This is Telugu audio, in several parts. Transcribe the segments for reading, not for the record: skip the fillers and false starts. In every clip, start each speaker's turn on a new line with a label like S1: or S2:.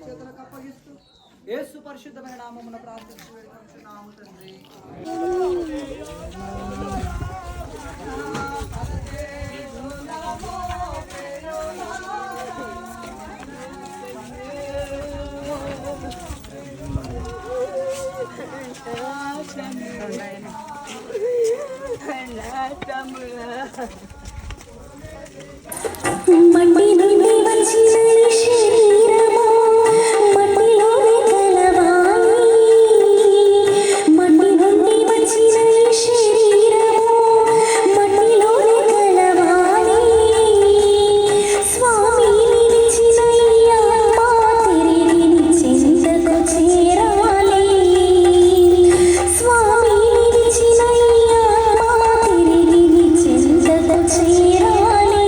S1: చేతులకు అప్పగిస్తూ యేసు పరిశుద్ధమైన నామమున ప్రార్థించి వేడుకొంచున్నాము తండ్రి.
S2: మట్టి నుండి వచ్చిన శరీరము మట్టిలోనే కలవాలి. మట్టి నుండి వచ్చిన శరీరము మట్టిలోనే కలవాలి. స్వామి నిలిచిన ఆత్మ తిరిగి చింతకు చేరాలి. స్వామి నిలిచిన ఆత్మ తిరిగి చింతకు చేరాలి.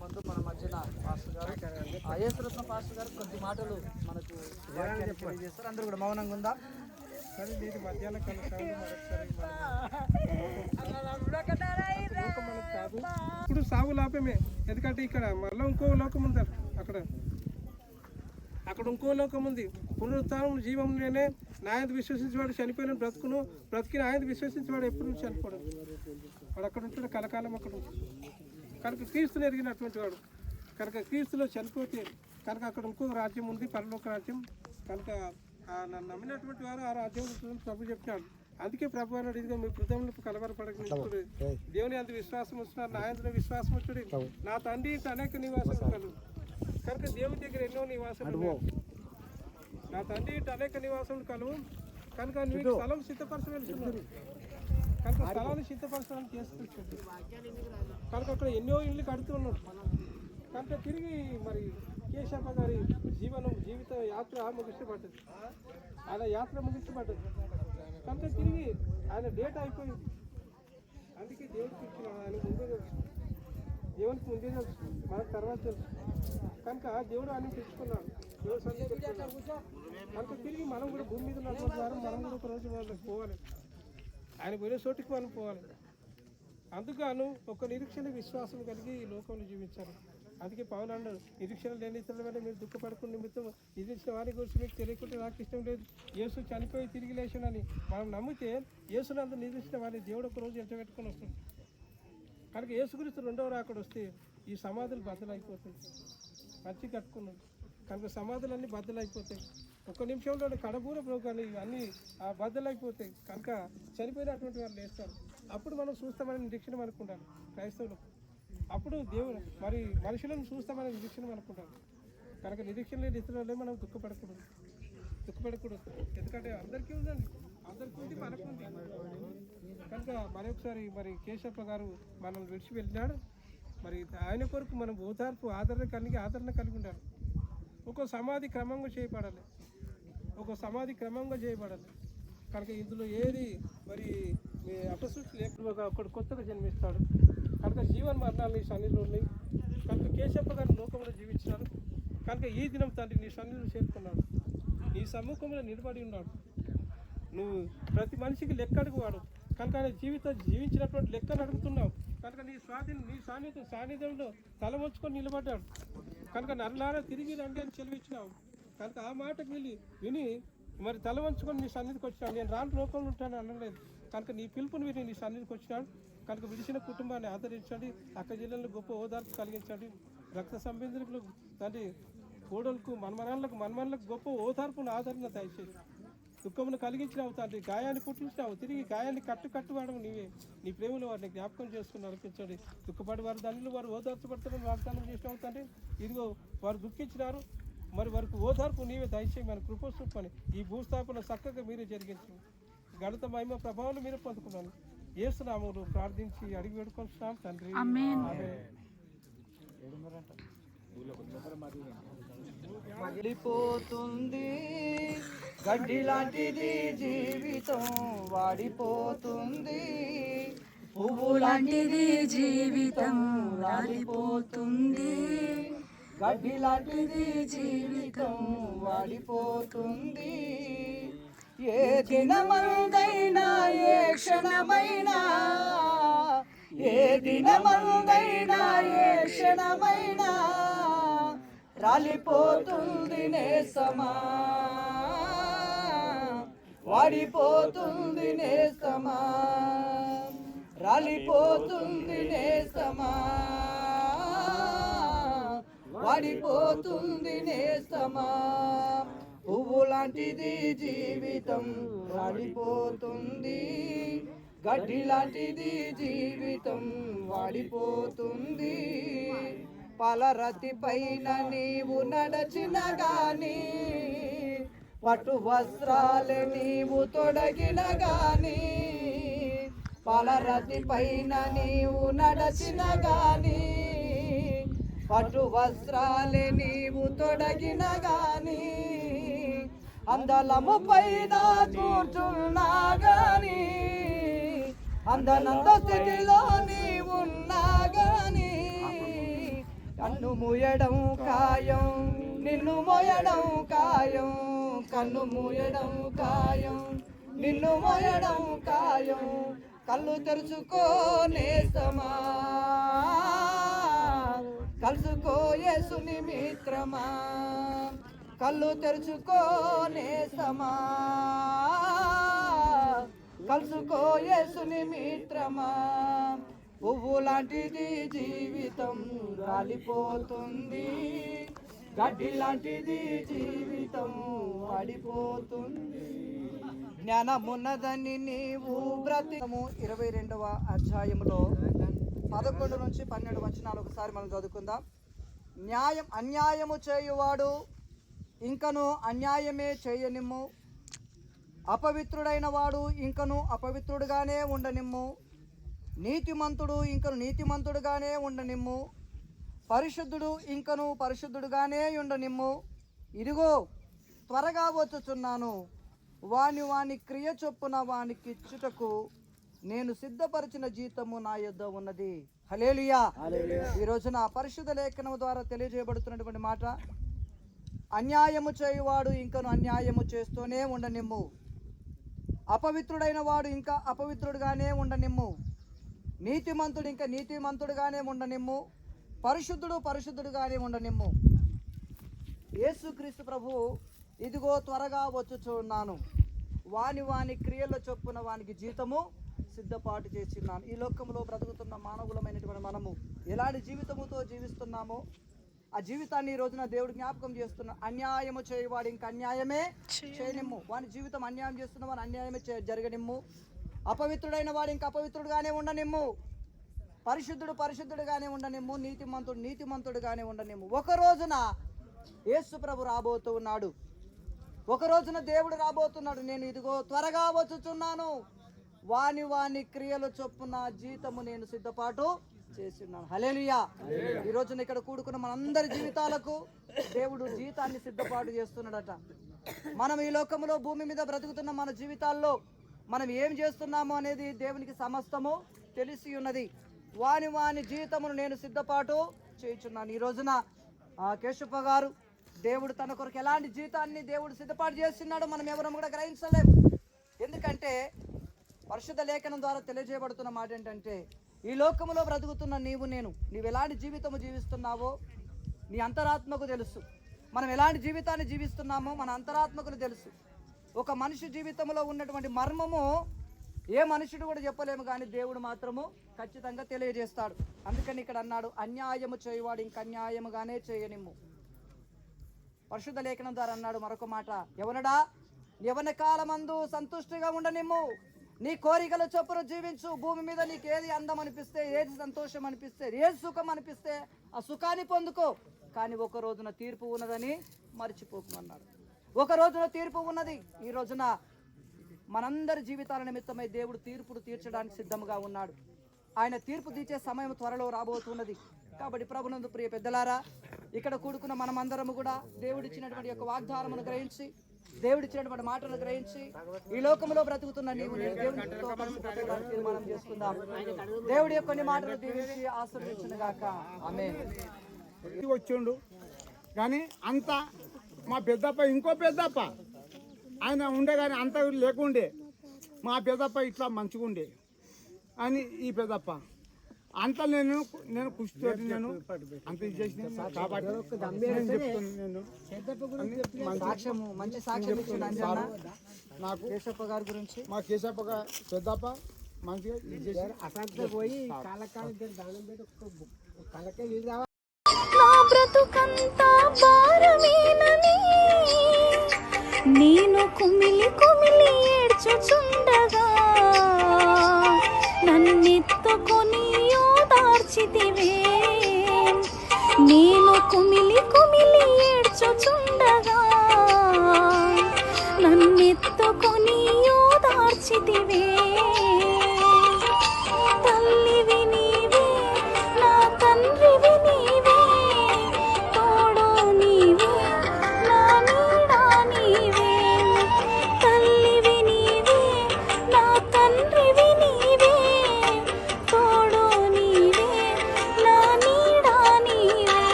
S1: ముందు మన మధ్యన పాస్టర్ గారు యేసురత్న పాస్టర్ గారు కొద్ది మాటలు మనకు తెలియజేస్తారు. అందరూ కూడా మౌనంగా ఉందా?
S3: కానీ నీటి మధ్యాహ్నం ఇప్పుడు సాగు లాభమే. ఎందుకంటే ఇక్కడ మళ్ళీ ఇంకో లోకం ఉంది. అక్కడ ఇంకో లోకం ఉంది. పునరుత్థానం జీవం నేనే. నాయందు విశ్వసించేవాడు చనిపోయిన బ్రతుకును, బ్రతికిన ఆయన విశ్వసించేవాడు ఎప్పుడు చనిపోవడం. వాడు అక్కడ ఉంటాడు, కలకాలం అక్కడ ఉంటాడు. కనుక క్రీస్తుని ఎరిగినటువంటి వాడు కనుక క్రీస్తులో చనిపోతే కనుక అక్కడ ఇంకో రాజ్యం ఉంది, పరలోక రాజ్యం. కనుక నన్ను నమ్మినటువంటి వారు ఆ రాజ్యం ఉంటుందని ప్రభు చెప్పినాడు. అందుకే ప్రభు అన్నాడు, ఇదిగో మీ హృదయంలో కలవరపడక దేవుని అంత విశ్వాసం వస్తున్నారు, నా అందులో విశ్వాసం వచ్చుడు. నా తండ్రి అనేక నివాసం కలవు. కనుక దేవుని దగ్గర ఎన్నో నివాసాలు, నా తండ్రి అనేక నివాసం కలవు. కనుక నీకు స్థలం సిద్ధపరచవలసింది. కనుక స్థలాన్ని సిద్ధపరచడానికి చేసుకొచ్చాడు. కనుక అక్కడ ఎన్నో ఇళ్ళు కడుతున్నాడు. కనుక తిరిగి మరి కేశప్ప గారి జీవిత యాత్ర ముగించబడ్డది. ఆయన యాత్ర ముగించబడ్డది. కనుక తిరిగి ఆయన డేట్ అయిపోయింది. అందుకే దేవుడికి ఇచ్చిన ఆయన ముందే తెలుసు, దేవునికి ముందే తెలుసు, మనకు తర్వాత తెలుసు. కనుక దేవుడు ఆయన తెచ్చుకున్నాడు. దేవుడు సందేశం. కనుక తిరిగి మనం కూడా భూమి మీద ఉన్నటువంటి వారు మనం కూడా ఒక రోజు వాళ్ళకి పోవాలి. ఆయన పోయిన చోటికి మనం పోవాలి. అందుకు ఒక నిరీక్షణ విశ్వాసం కలిగి ఈ లోకంలో జీవించాలి. అందుకే పౌలు అన్నాడు, నిరీక్షణ లేని ఇతరుల వల్ల మీరు దుఃఖపడకుండా నిమిత్తం నిరీక్షణ వారి గురించి మీకు తెలియకుంటే నాకు ఇష్టం లేదు. యేసు చనిపోయి తిరిగి లేచానని మనం నమ్మితే యేసునందు నిరీక్షణ వారిని దేవుడు ఒక రోజు ఎట్టబెట్టుకొని వస్తుంది. కనుక యేసు గురించి రెండవ రాకడ వస్తే ఈ సమాధులు బద్దలైపోతాయి. మంచి కట్టుకున్నాడు కనుక సమాధులన్నీ బద్దలైపోతాయి. ఒక్క నిమిషంలో కడబూర కానీ అన్నీ బద్దలైపోతాయి. కనుక చనిపోయినటువంటి వాళ్ళు లేస్తారు. అప్పుడు మనం చూస్తామని నిరీక్షణ అనుకుంటాను క్రైస్తవులకు. అప్పుడు దేవుడు మరి మనుషులను చూస్తామని నిరీక్షణ అనుకుంటాను. కనుక నిరీక్షణ లేని ఇతరులే మనం దుఃఖపడకూడదు. ఎందుకంటే అందరికీ ఉందండి, అందరికీ ఉంది, మనకు ఉంది. కనుక మరొకసారి మరి కేశప్ప గారు మనల్ని విడిచి వెళ్ళినాడు. మరి ఆయన కొరకు మనం ఓదార్పు ఆదరణ కలిగి ఉండాలి. ఒక సమాధి క్రమంగా చేయబడాలి. ఒక సమాధి క్రమంగా చేయబడాలి. కనుక ఇందులో ఏది మరి అపశృతి లేకుండా ఒకడు కొత్తగా జన్మిస్తాడు. కనుక జీవన మరణాలు నీ సన్నిధిలో ఉన్నాయి. కనుక కేశప్ప గారు లోకంలో జీవించినాడు. కనుక ఈ దినం తండ్రి నీ సన్నిధిలో చేరుకున్నాడు, నీ సమ్ముఖంలో నిలబడి ఉన్నాడు. నువ్వు ప్రతి మనిషికి లెక్క అడుగువాడు. కనుక ఆయన జీవించినటువంటి లెక్కను అడుగుతున్నావు. కనుక నీ సాన్నిధ్యంలో తల వంచుకొని నిలబడ్డాడు. కనుక నరలారా తిరిగి రండి అని చెలివిచ్చినావు. కనుక ఆ మాటకు విని మరి తల వంచుకొని నీ సన్నిధికి వచ్చినాడు. నేను రాను లోకంలో ఉంటాను అనలేదు. కనుక నీ పిలుపుని విని నీ సన్నిధికి వచ్చినాడు. కనుక విడిచిన కుటుంబాన్ని ఆదరించండి, అక్క జిల్లాలో గొప్ప ఓదార్పు కలిగించండి. రక్త సంబంధికులకు తండ్రి కోడలకు మన్మనాలకు గొప్ప ఓదార్పును ఆదరణ దయచేసి దుఃఖమును కలిగించినావు తండ్రి. గాయాన్ని పుట్టించినావు, తిరిగి గాయాన్ని కట్టువాడము నీవే. నీ ప్రేమలో వారిని జ్ఞాపకం చేసుకుని నడిపించండి. దుఃఖపడి వారి తండ్రులు వారు ఓదార్చబడతారని వాగ్దానం చేసినావు తండ్రి. ఇదిగో వారు దుఃఖించినారు, మరి వారికి ఓదార్పు నీవే దయచేయమని కృపస్వరూపని ఈ భూస్థాపన చక్కగా మీరే జరిగించు. ఘనత మహిమ ప్రభావాలు మీరే పొందుకున్నాను. యేసు నామములో ప్రార్థించి అడిగి వేడుకొంటున్నాం తండ్రి. ఆమేన్.
S1: వాడిపోతుంది గడ్డి లాంటిది జీవితం, వాడిపోతుంది పువ్వు లాంటిది జీవితం, వాడిపోతుంది గడ్డి లాంటిది జీవితం, వాడిపోతుంది. ఏ దినమందైనా ఏ క్షణమైనా, ఏ దినమందైనా ఏ క్షణమైనా రాలిపోతుంది నేస్తమా, వాడిపోతుంది నేస్తమా, రాలిపోతుంది నేస్తమా, వాడిపోతుంది నేస్తమా. పువ్వు లాంటిది జీవితం, రాలిపోతుంది. గడ్డి లాంటిది జీవితం, వాడిపోతుంది. పాలరతి పైన నీవు నడచిన గాని, పట్టు వస్త్రాలే నీవు తొడగిన గాని, పాలరతి పైన నీవు నడచిన గాని, పట్టు వస్త్రాలే నీవు తొడగిన గాని, అందలము పైన కూర్చున్నా గాని, అందనంద స్థితిలో నీవున్నా గాని, కన్ను మూయడం ఖాయం, నిన్ను మోయడం ఖాయం, కన్ను మూయడం ఖాయం, నిన్ను మోయడం ఖాయం. కళ్ళు తెరుచుకో నేస్తమా, కలుసుకో యేసుని మిత్రమా, కళ్ళు తెరుచుకో నేస్తమా, కలుసుకో యేసుని మిత్రమా. పువ్వు లాంటిది జీవితం, రాలిపోతుంది. గడ్డి లాంటిది జీవితం, వాడిపోతుంది. జ్ఞానమున్నదని నీవు బ్రతికము. 22వ అధ్యాయములో 11 నుంచి 12 వచనాలు ఒకసారి మనం చదువుకుందాం. అన్యాయము చేయువాడు ఇంకను అన్యాయమే చేయనిమ్ము, అపవిత్రుడైన వాడు ఇంకను అపవిత్రుడుగానే ఉండనిమ్ము, నీతిమంతుడు ఇంకను నీతిమంతుడుగానే ఉండనిమ్ము, పరిశుద్ధుడు ఇంకను పరిశుద్ధుడుగానే ఉండనిమ్ము. ఇదిగో త్వరగా వచ్చుచున్నాను, వాని క్రియ చొప్పున వానికి ఇచ్చుటకు నేను సిద్ధపరిచిన జీతము నా యొద్ద ఉన్నది. హల్లెలూయా. ఈ రోజున పరిశుద్ధ లేఖనం ద్వారా తెలియజేయబడుతున్నటువంటి మాట, అన్యాయము చేయువాడు ఇంకను అన్యాయము చేస్తూనే ఉండనిమ్ము, అపవిత్రుడైన వాడు ఇంకా అపవిత్రుడుగానే ఉండనిమ్ము, నీతిమంతుడు ఇంకా నీతిమంతుడుగానే ఉండనిమ్ము, పరిశుద్ధుడు పరిశుద్ధుడుగానే ఉండనిమ్ము. యేసుక్రీస్తు ప్రభువు ఇదిగో త్వరగా వచ్చుచున్నాను, వాని క్రియల చొప్పున వానికి జీతము సిద్ధపాటు చేస్తున్నాను. ఈ లోకంలో బ్రతుకుతున్న మానవులమైనటువంటి మనము ఎలాంటి జీవితముతో జీవిస్తున్నామో ఆ జీవితాన్ని ఈ రోజున దేవుడు జ్ఞాపకం చేస్తున్నా. అన్యాయము చేయవాడు ఇంకా అన్యాయమే చేయనిమ్ము, వాని జీవితం అన్యాయం చేస్తున్న వాని అన్యాయమే జరగనిమ్ము, అపవిత్రుడైన వాడు ఇంకా అపవిత్రుడుగానే ఉండనిమ్ము, పరిశుద్ధుడు పరిశుద్ధుడుగానే ఉండనిమ్ము, నీతిమంతుడు నీతిమంతుడుగానే ఉండనిమ్ము. ఒక రోజున యేసు ప్రభు రాబోతూ ఉన్నాడు, ఒక రోజున దేవుడు రాబోతున్నాడు. నేను ఇదిగో త్వరగా వచ్చుచున్నాను, వాని క్రియల చొప్పున జీతము నేను సిద్ధపాటు చేసి ఉన్నాను. హల్లెలూయా. ఈ రోజున ఇక్కడ కూడుకున్న మనందరి జీవితాలకు దేవుడు జీవితాన్ని సిద్ధపాటు చేస్తున్నాడట. మనం ఈ లోకంలో భూమి మీద బ్రతుకుతున్న మన జీవితాల్లో మనం ఏం చేస్తున్నాము అనేది దేవునికి సమస్తము తెలిసి ఉన్నది. వాని వాని జీవితమును నేను సిద్ధపాటు చేయుచున్నాను. ఈ రోజున కేశప్ప గారు దేవుడు తన కొరకు ఎలాంటి జీవితాన్ని దేవుడు సిద్ధపాటు చేస్తున్నాడో మనం ఎవరం కూడా గ్రహించలేము. ఎందుకంటే పరిశుద్ధ లేఖనం ద్వారా తెలియజేయబడుతున్న మాట ఏంటంటే, ఈ లోకములో బ్రతుకుతున్న నీవు ఎలాంటి జీవితము జీవిస్తున్నావో నీ అంతరాత్మకు తెలుసు. మనం ఎలాంటి జీవితాన్ని జీవిస్తున్నామో మన అంతరాత్మకు తెలుసు. ఒక మనిషి జీవితంలో ఉన్నటువంటి మర్మము ఏ మనుషుడు కూడా చెప్పలేము, కానీ దేవుడు మాత్రము ఖచ్చితంగా తెలియజేస్తాడు. అందుకని ఇక్కడ అన్నాడు, అన్యాయము చేయవాడు ఇంక అన్యాయముగానే చేయనిమ్ము. పరిశుద్ధ లేఖనం ద్వారా అన్నాడు మరొక మాట, యవనుడా యవన కాలమందు సంతుష్టిగా ఉండనిమ్ము, నీ కోరికల చొప్పున జీవించు. భూమి మీద నీకు ఏది అందం అనిపిస్తే, ఏది సంతోషం అనిపిస్తే, ఏది సుఖం అనిపిస్తే ఆ సుఖాన్ని పొందుకో. కానీ ఒక రోజున తీర్పు ఉన్నదని మర్చిపోకమన్నాడు. ఒక రోజున తీర్పు ఉన్నది. ఈ రోజున మనందరి జీవితాల నిమిత్తమై దేవుడు తీర్పుడు తీర్చడానికి సిద్ధంగా ఉన్నాడు. ఆయన తీర్పు తీర్చే సమయం త్వరలో రాబోతున్నది. కాబట్టి ప్రభునందు ప్రియ పెద్దలారా, ఇక్కడ కూడుకున్న మనమందరము కూడా దేవుడిచ్చినటువంటి యొక్క వాగ్దానమును గ్రహించి, దేవుడిచ్చినటువంటి మాటలను గ్రహించి, ఈ లోకంలో బ్రతుకుతున్న నీవు దేవునితో కలిసి బ్రతకడానికి తీర్మానం చేసుకుందాం. దేవుడి యొక్క కొన్ని మాటలు దీవించి ఆశీర్వదించునుగాక. ఆమేన్.
S4: వచ్చిండు కానీ అంత మా పెద్దప్ప ఇంకో పెద్దప్ప ఆయన ఉండే కానీ అంత లేకుండే. మా పెద్దప్ప ఇట్లా మంచిగా ఉండే అని ఈ పెద్దప్ప అంత నేను కృషితోటి నేను అంత ఇది చేసిన కాబట్టి నేను చెప్తాను. నేను
S1: మంచి సాక్ష్యం ఇచ్చిన
S4: నాకు
S1: కేశప్ప గారి గురించి,
S4: మా కేశప్ప పెద్దప్ప మంచిగా ఇది చేసి
S2: నా బ్రతుకంతా భారమేనని నేను కుమిలి కుమిలి ఏడ్చుచుండగా నన్నెత్తుకొని ఓదార్చితివే. నేను కుమిలి కుమిలి ఏడ్చుచుండగా నన్నెత్తుకొని ఓదార్చితివే.